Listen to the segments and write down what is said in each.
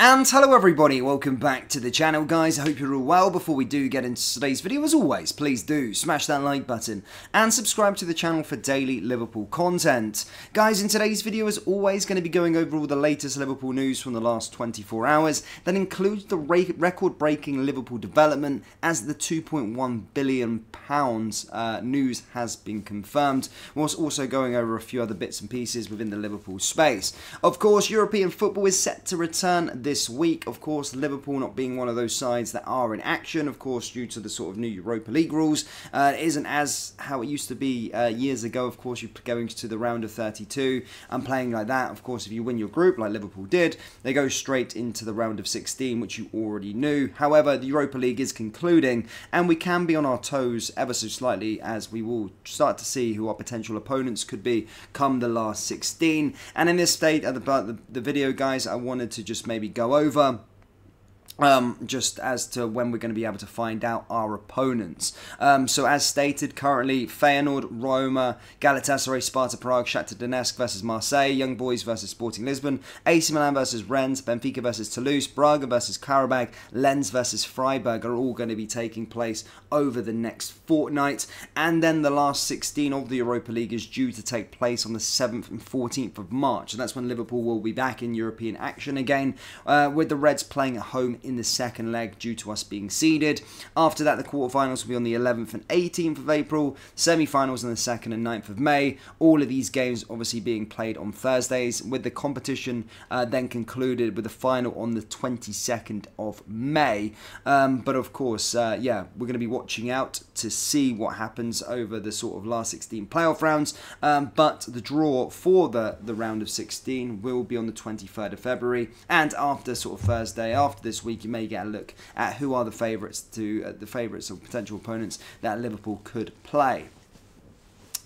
And hello everybody, welcome back to the channel guys. I hope you're all well. Before we do get into today's video, as always, please do smash that like button and subscribe to the channel for daily Liverpool content. Guys, in today's video, as always, going to be going over all the latest Liverpool news from the last 24 hours. That includes the record-breaking Liverpool development as the £2.1 billion news has been confirmed. We're also going over a few other bits and pieces within the Liverpool space. Of course, European football is set to return this week. Of course, Liverpool not being one of those sides that are in action, of course, due to the sort of new Europa League rules. It isn't as how it used to be years ago. Of course, you're going to the round of 32 and playing like that. Of course, if you win your group, like Liverpool did, they go straight into the round of 16, which you already knew. However, the Europa League is concluding, and we can be on our toes ever so slightly as we will start to see who our potential opponents could be come the last 16. And in this state of the video, guys, I wanted to just maybe go over just as to when we're going to be able to find out our opponents. So as stated, currently Feyenoord, Roma, Galatasaray, Sparta Prague, Shakhtar Donetsk versus Marseille, Young Boys versus Sporting Lisbon, AC Milan versus Rennes, Benfica versus Toulouse, Braga versus Karabag, Lens versus Freiburg are all going to be taking place over the next fortnight. And then the last 16 of the Europa League is due to take place on the 7th and 14th of March. And that's when Liverpool will be back in European action again, with the Reds playing at home in the second leg due to us being seeded. After that, the quarterfinals will be on the 11th and 18th of April, semi-finals on the 2nd and 9th of May. All of these games obviously being played on Thursdays, with the competition then concluded with the final on the 22nd of May. But of course, yeah, we're going to be watching out to see what happens over the sort of last 16 playoff rounds. But the draw for the round of 16 will be on the 23rd of February, and after sort of Thursday, after this week, you may get a look at who are the favourites or potential opponents that Liverpool could play.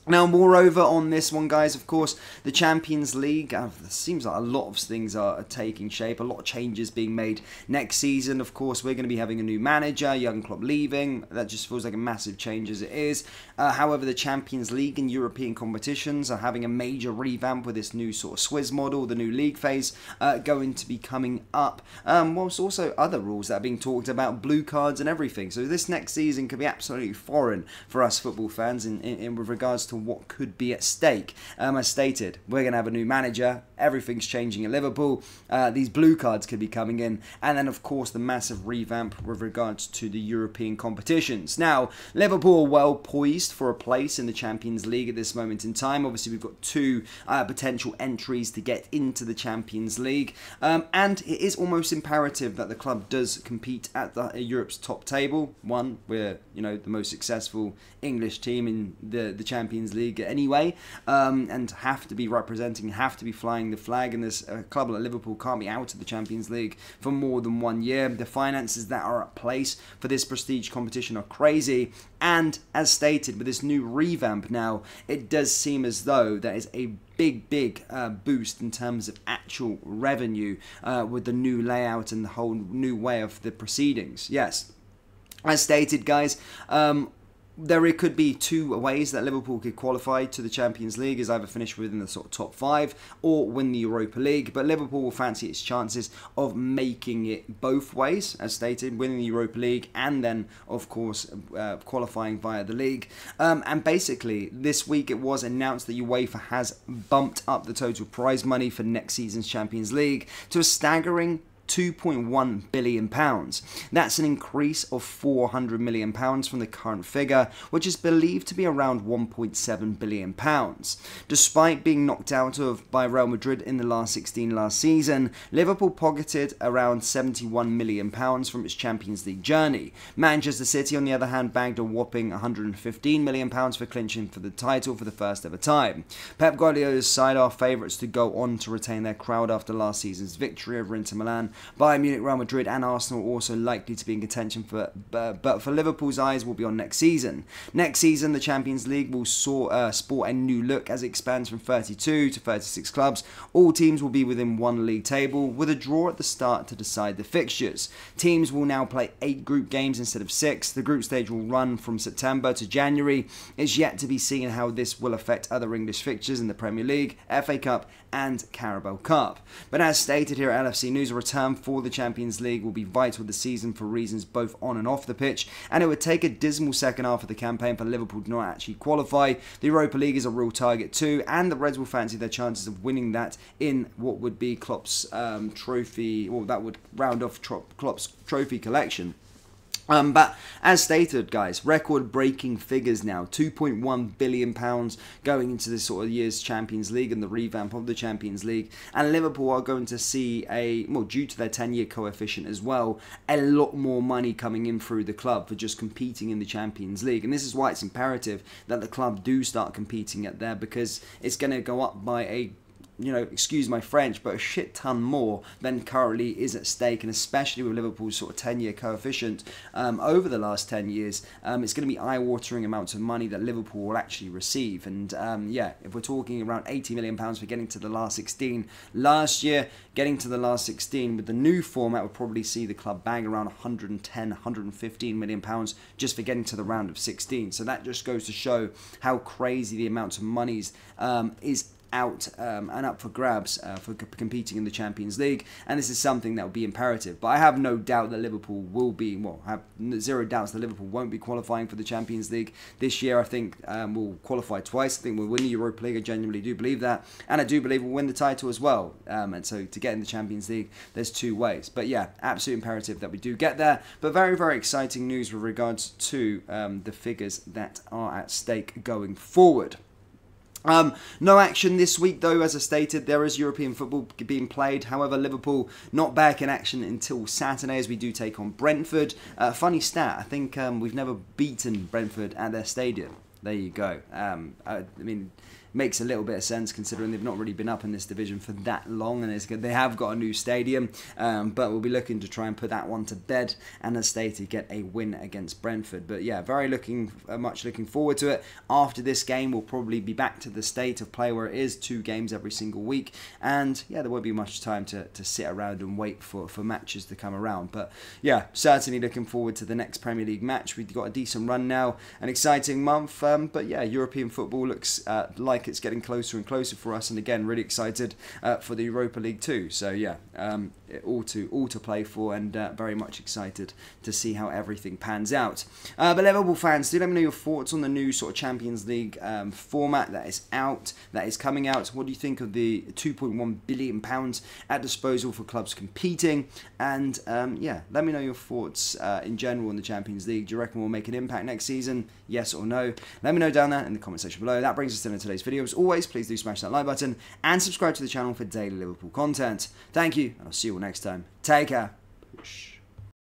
Now, moreover, on this one, guys, of course, the Champions League, it seems like a lot of things are taking shape, a lot of changes being made next season. Of course, we're going to be having a new manager, Jurgen klopp leaving. That just feels like a massive change as it is. However, the Champions League and European competitions are having a major revamp with this new sort of Swiss model, the new league phase going to be coming up, whilst also other rules that are being talked about, blue cards and everything. So this next season could be absolutely foreign for us football fans in with regards to what could be at stake. As stated, we're going to have a new manager, everything's changing at Liverpool, these blue cards could be coming in, and then of course the massive revamp with regards to the European competitions. Now, Liverpool are well poised for a place in the Champions League at this moment in time. Obviously, we've got two potential entries to get into the Champions League, and it is almost imperative that the club does compete at Europe's top table. One, we're the most successful English team in the Champions League anyway, and have to be representing, have to be flying the flag, and this club like Liverpool can't be out of the Champions League for more than 1 year. The finances that are at place for this prestige competition are crazy, and as stated, with this new revamp now, it does seem as though there is a big boost in terms of actual revenue with the new layout and the whole new way of the proceedings. Yes, as stated, guys, there could be two ways that Liverpool could qualify to the Champions League, is either finish within the sort of top 5 or win the Europa League. But Liverpool will fancy its chances of making it both ways, as stated, winning the Europa League and then, of course, qualifying via the league. And basically, this week it was announced that UEFA has bumped up the total prize money for next season's Champions League to a staggering £2.1 billion. That's an increase of £400 million from the current figure, which is believed to be around £1.7 billion. Despite being knocked out of by Real Madrid in the last 16 last season, Liverpool pocketed around £71 million from its Champions League journey. Manchester City, on the other hand, bagged a whopping £115 million for clinching for the title for the first ever time. Pep Guardiola's side are favourites to go on to retain their crowd after last season's victory over Inter Milan. Bayern Munich, Real Madrid and Arsenal are also likely to be in contention but for Liverpool's eyes will be on next season. Next season, the Champions League will sport a new look as it expands from 32 to 36 clubs. All teams will be within one league table, with a draw at the start to decide the fixtures. Teams will now play 8 group games instead of 6. The group stage will run from September to January. It's yet to be seen how this will affect other English fixtures in the Premier League, FA Cup and Carabao Cup. But as stated here at LFC News, a return term for the Champions League will be vital this season for reasons both on and off the pitch, and it would take a dismal second half of the campaign for Liverpool to not actually qualify. The Europa League is a real target too, and the Reds will fancy their chances of winning that in what would be Klopp's trophy, or that would round off Klopp's trophy collection. But as stated, guys, record-breaking figures now, £2.1 billion going into this sort of year's Champions League and the revamp of the Champions League. And Liverpool are going to see due to their 10-year coefficient as well, a lot more money coming in through the club for just competing in the Champions League. And this is why it's imperative that the club do start competing at there, because it's going to go up by a excuse my French, but a shit ton more than currently is at stake, and especially with Liverpool's sort of 10-year coefficient over the last 10 years, it's going to be eye-watering amounts of money that Liverpool will actually receive. And if we're talking around £80 million for getting to the last 16 last year, getting to the last 16 with the new format would probably see the club bag around £110, £115 million just for getting to the round of 16. So that just goes to show how crazy the amount of money is out and up for grabs for competing in the Champions League, and this is something that will be imperative. But I have no doubt that Liverpool will be, I have zero doubts that Liverpool won't be qualifying for the Champions League this year. I think we'll qualify twice. I think we'll win the Europa League. I genuinely do believe that, and I do believe we'll win the title as well. And so to get in the Champions League, there's two ways. But yeah, absolute imperative that we do get there. But very, very exciting news with regards to the figures that are at stake going forward. No action this week though, as I stated. There is European football being played. However, Liverpool not back in action until Saturday, as we do take on Brentford. Funny stat, I think we've never beaten Brentford at their stadium. There you go. I mean, makes a little bit of sense considering they've not really been up in this division for that long, and they have got a new stadium, but we'll be looking to try and put that one to bed, and as stated, get a win against Brentford. But yeah, very much looking forward to it. After this game, we'll probably be back to the state of play where it is 2 games every single week, and yeah, there won't be much time to sit around and wait for matches to come around. But yeah, certainly looking forward to the next Premier League match. We've got a decent run now, an exciting month, but yeah, European football looks like it's getting closer and closer for us, and again, really excited for the Europa League too. So yeah, all to play for, and very much excited to see how everything pans out. But Liverpool fans, do let me know your thoughts on the new sort of Champions League format that is coming out. What do you think of the £2.1 billion at disposal for clubs competing? And yeah, let me know your thoughts in general on the Champions League. Do you reckon we'll make an impact next season? Yes or no? Let me know down there in the comment section below. That brings us to the end of today's video. As always, please do smash that like button and subscribe to the channel for daily Liverpool content. Thank you, and I'll see you all next time. Take care. Push.